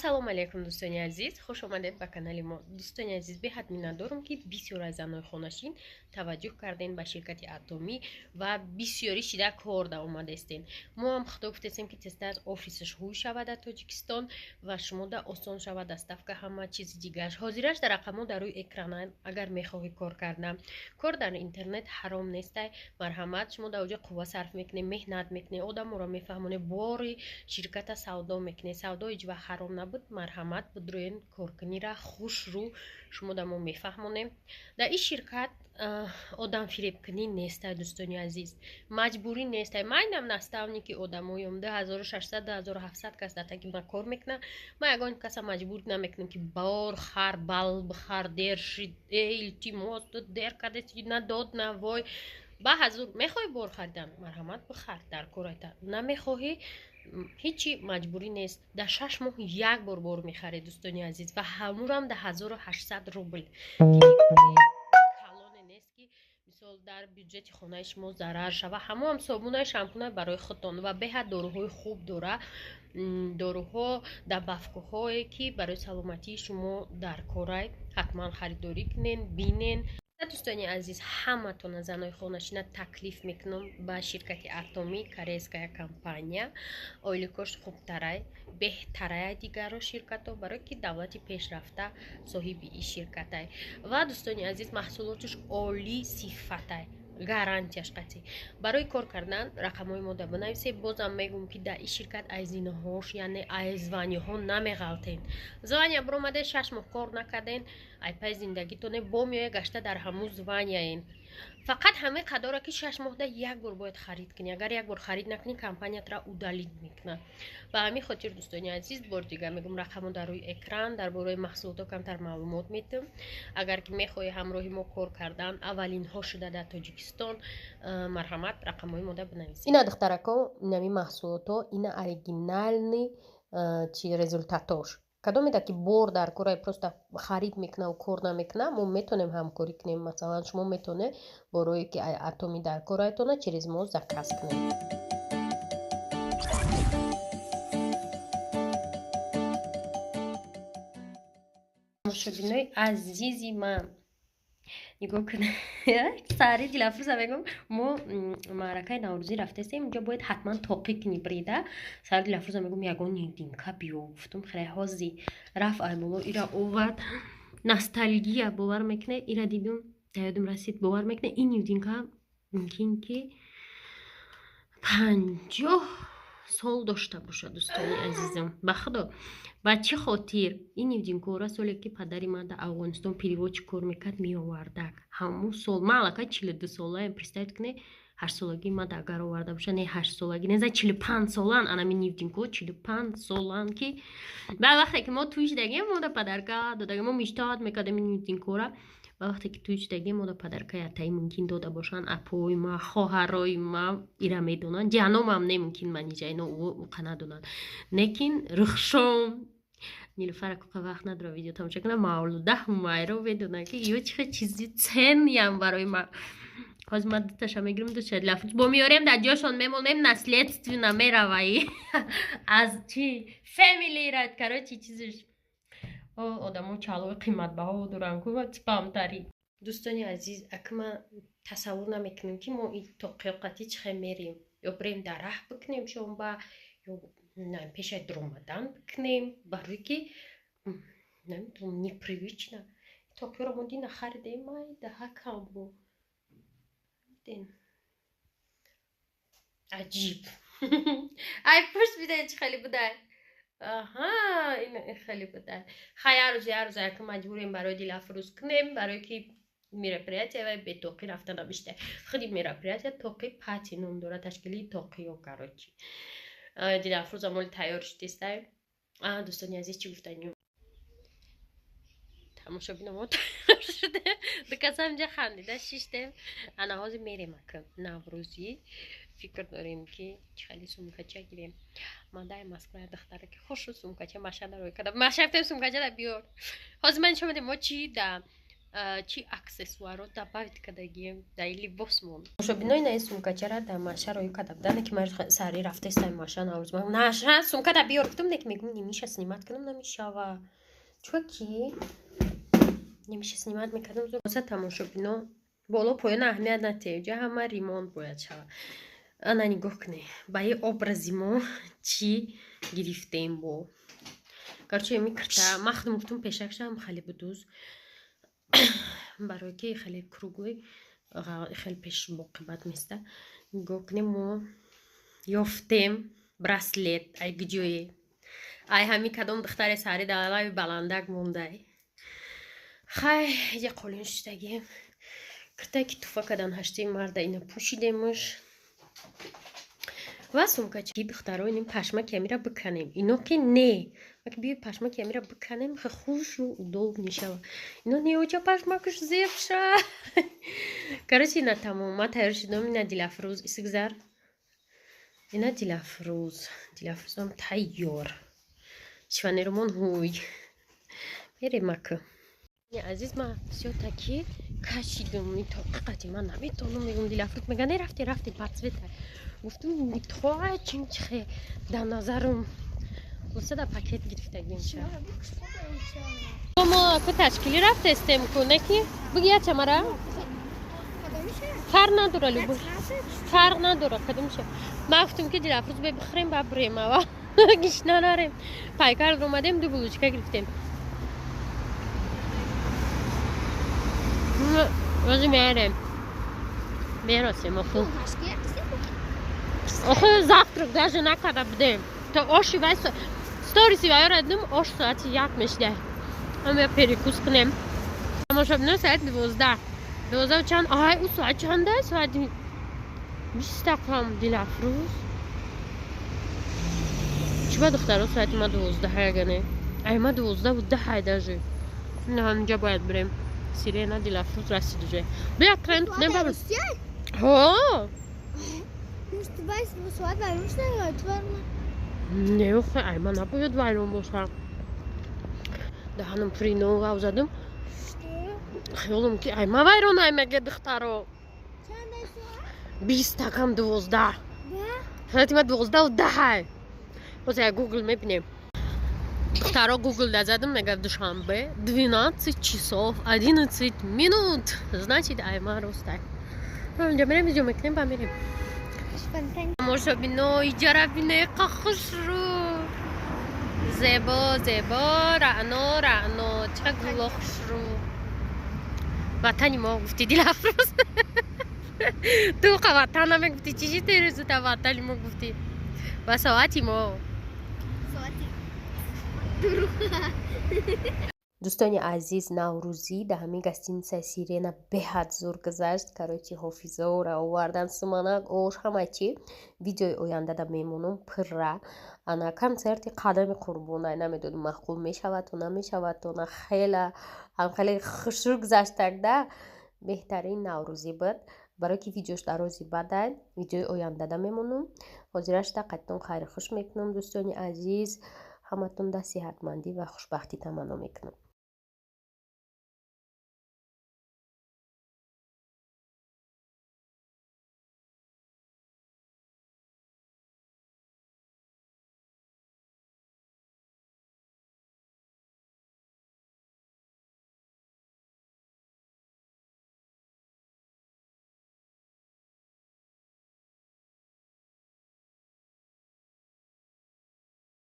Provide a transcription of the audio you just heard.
ассалому алайкум дӯстони азиз, хуш омадед ба канали мо. Дӯстони азиз, беҳад миннатдорам ки бисёр аз занои хонашин таваҷҷӯҳ карден ба ширкати Атомӣ ва бисёри шида кор да омадастен. Мо ҳам худо гуфтастем ки тезтар аз офиси шуҳуй шавад дар Тоҷикистон ва шумо да осон шавад доставка ҳама чизи дигараш. Ҳозираш дар рақамҳо дар рӯи экранан. Агар мехоҳӣ кор кардан, кор дар интернет ҳаром нестай. Марҳамат, шумо дар оҷо қувва сарф мекунед, меҳнат мекунед, одаморо мефаҳмонед, бори ширката савдо мекунед. Савдо ҳеҷ вақт ҳаром набуд. Марҳамат, бидроен коркунира хушрӯ шумо да мо мефаҳмонем. Дар ин ширкат одам фиребкунӣ нестай дӯстони азиз. Маҷбурӣ нестай. Майнам наставники одамоём 2600 2700 кас дар таки ман кор мекунам. Ман ягон каса маҷбур намекунам ки бор хар, бал бихар, дер шид, илтимос дер кадаси надод навой. Ба ҳазур мехоҳӣ бор харидан, марҳамат бихар дар корайта. Намехоҳӣ ҳечи маҷбурӣ нест. Дар 6 моҳ як бор мехаред дӯстони азиз ва ҳамурам дар 1800 рубл. Калоне нест ки мисол дар бюджети хонаи шумо зарар шава. ҳамо ҳам собунаи шампуна барои худтон ва беҳад доруҳои хуб дора. Доруҳо дабафкоҳое ки барои саломатии шумо дар корай. ҳатман харидорӣ кунен, бинен. Дӯстони азиз, ҳаматона занои хонашина таклиф мекунам ба ширкати Атомӣ, корейская компания. Оили кош хубтарай, беҳтарай дигаро ширкато, барое ки давлати пешрафта соҳиби ин ширкатай. Ва дӯстони азиз, маҳсулоташ оли сифатай. Гарантияш қатъӣ. Барои кор кардан рақамҳои мода бинависед. Бозам мегӯм ки дар ин ширкат аз инаҳош, яъне аз званияҳо намеғалтен. Звания биромаде 6 моҳ кор накарден, айпай зиндагитоне бомёя гашта дар ҳамун званияен. Фақат ҳамин қадора ки 6 моҳда як бор бояд харид кунӣ. Агар як бор харид накунӣ, компаниятро удалид мекунад. Ба ҳамин хотир дӯстони азиз, бор дигар мегӯм рақамҳо дар рӯи экран, дар бораи маҳсулото камтар маълумот метавем. Агар ки мехоҳӣ ҳамроҳи мо кор кардан, аввалинҳо шуда дар Тоҷикистон, марҳамат, рақамҳои мода бинависед. Ина духтарако, инами маҳсулото, ина оригинални чи результатош. Кадомеда ки бор дар корай просто харид мекуна ва кор намекуна, мо метонем ҳамкорӣ кунем. Масалан, шумо метонед борои ки Атомӣ дар корайтона через мо заказ кунед. тамошобинои азизи ман, нигоҳ кунед. Сари дилафрӯза мегӯм, мо маъракаи наврӯзӣ рафтастем, инҷо бояд ҳатман тоқӣ кунӣ брида. Сари дилафрӯза мегӯм ягон нигдинка биё. Гуфтум хеле ҳози рафт айболо ира овард. Ностальгия бовар мекунед. Ира дидум, ядум расид, бовар мекунед. Ин нигдинка мумкин ки 50 сол дошта бошад дӯстони азизам. Ба худо, ба чӣ хотир ин нивдинкора соле ки падари ман дар Афғонистон переводчик кор мекард меовардак. Ҳамун сол ман аллакай 42 солаам. Представед кунед 8 солаги ман дар гар оварда боша, не 8 солаги, не за 45 солан, анами нивдинко 45 солан ки ба вақте ки мо туи шудагем, мо да падарка додагем, мо мечтоҳад мекардем ин нивдинкора. Ба вақте ки туи шудагем, мо да падарка ятаи мумкин дода бошанд, апои ма, хоҳарои ма ира медонанд, ҷаномам немумкин ман иҷа ино уқа надонанд. Лекин рухшом Нилуфара куқа вақт надора видео тамошо кунам, Мавлуда Ҳумайро медонад ки ё чихе чизи ценниям барои ман. ҳозир ман дуташа мегирам, душа дилафрӯз бо меорем, дар ҷошон мемонем, наследственно мераваи аз чи фэмили райт, короче чизиш. Одамо чалои қиматбаҳо доранд ку типамтари. Дӯстони азиз, акма тасаввур намекунем ки мо тоқиёқати чихе мерем. Ё бирем дар раҳ бикунем шонба, ё пешай дромадан бикунем, барои ки намедонам непривично. Тоқиёро мо дина харидем, ай даҳакам бо аҷиб. Ай пӯш бидай чи хеле будай. Аҳа, ин хеле будай. Хай ҳар рӯз як маҷбурем барои дилафрӯз кунем, барое ки мероприятие ва бетоқӣ рафта набиштай. Худи мероприятие тоқӣ пати ном дора, ташкилии тоқиё короче. Дилафрӯза моли тайёр шудистай. Дӯстони азиз, чӣ гуфтанӣ? Тамошобина мо тайёр шудем. Дукасам ҷа хандида шиштем. Ана ҳозир мерем ака наврӯзӣ. Фикр дорем ки чӣ хеле сумкача гирем. Мадай Москва духтара ки хошу сумкача маша дарои када. Маша гуфтем сумкача да биёр. Ҳозир ман нишон медем мо чӣ да чи аксессуарот добавить кардагим дар либосмон мошобинои наи сумкачара да маша рои кардабдане ки ман сари рафтаистай маша навзма наша сумкада биёр гуфтам не ки мегум немиша снимат кунам намешава чука ки немиша снимат мекардам зоса тамошобино боло поён аҳамият натеё ҷа ҳама ремонт бояд шавад ана нигоҳ кунӣ ба и образи мо чӣ гирифтем бо гарчи микрта махдум гуфтум пешакшам хеле будуз барои ки хеле круглый хеле пеш боқибат места нигоҳ кунем мо ёфтем браслет ай гиҷое ай ҳами кадом духтаре сари далалави баландак мондай хай я қолин шудагем киртай ки туфа кадан ҳаштаи марда ина пӯшидемуш ва сумкачи духтаро иним пашмаки амира биканем ино ки не маки биё пашмаки амира биканем хе хушу удобни шава ино неоҷа пашмакуш зебша короче ина тамом ма тайёр шудам ина дилафрӯз исигзар ина дилафрӯзам тайёр шиванеромон ҳуй мерем аку азиз ма всё таки кашидум итоқиқати ман наметонам мегум дилафрӯз мега не рафти бацвета гуфтум митоа чинчхе да назарум усада пакет гирифтагим ша мо аку ташкили рафтестем кунаки бигия чамара фарқ надора любов фарқ надора кадомша ман гуфтум ки дилафрӯз бибихӯрем ба бурем ава гишна нарем пайкар омадем ду булочка гирифтем Özü meğerim. Merosem okul. Okul завтрак даже на kadar budem. To oši vay storiesi ayırdım. Oş saati yakmışlar. Ama перекус кунем. Может на saat 12. 12 çan. Ay o saat çanda saat 20 takam dilafruz. Чего духтаро saat ma 12 ягане. Ay ma 12 bude hay даже. Ne hamca باید بریم. Sirena dilafruz расид уже. Бия тренд не бабу. Ҳо. Мушт байс мусоат вайрон шуд тварма. Не охе ай ман набояд вайрон бошам. Даҳанам фрино авзадам. Хёлум ки ай ма вайрон ай мега духтаро. Чандай соат? 20 такам 12. Да? Хатима 12 даҳай. Оза Google мебинем. Духтаро Google дазадам мега душанбе 12 часов 11 минут. Значит айма ростай. Онҷа мерем видео мекунем ба мерем. Тамошобино иҷара бине қа хушрӯ. Зебо зебо раъно ча гуло хушрӯ. ватани мо гуфти дилафрӯз. Ту қа ватана мегуфти чиши терӯзу та ватани мо гуфти. Ва соати мо. дӯстони азиз наврӯзӣ дар ҳамин гостиницаи сирена беҳад зур гузашт. короче ҳофизора овардан суманак ош ҳама чӣ видеои оянда да мемонам пурра ана концерти қадами қурбонай намедонам маъқул мешавад то намешавад то на хеле хушрӯ гузаштагда беҳтарин наврӯзӣ буд. барое ки видеош дарози бадай видеои оянда да мемонам. ҳозирашда қайттон хайри хуш мекунам дӯстони азиз. ҳаматон да сеҳатмандӣ ва хушбахтӣ таманно мекунам.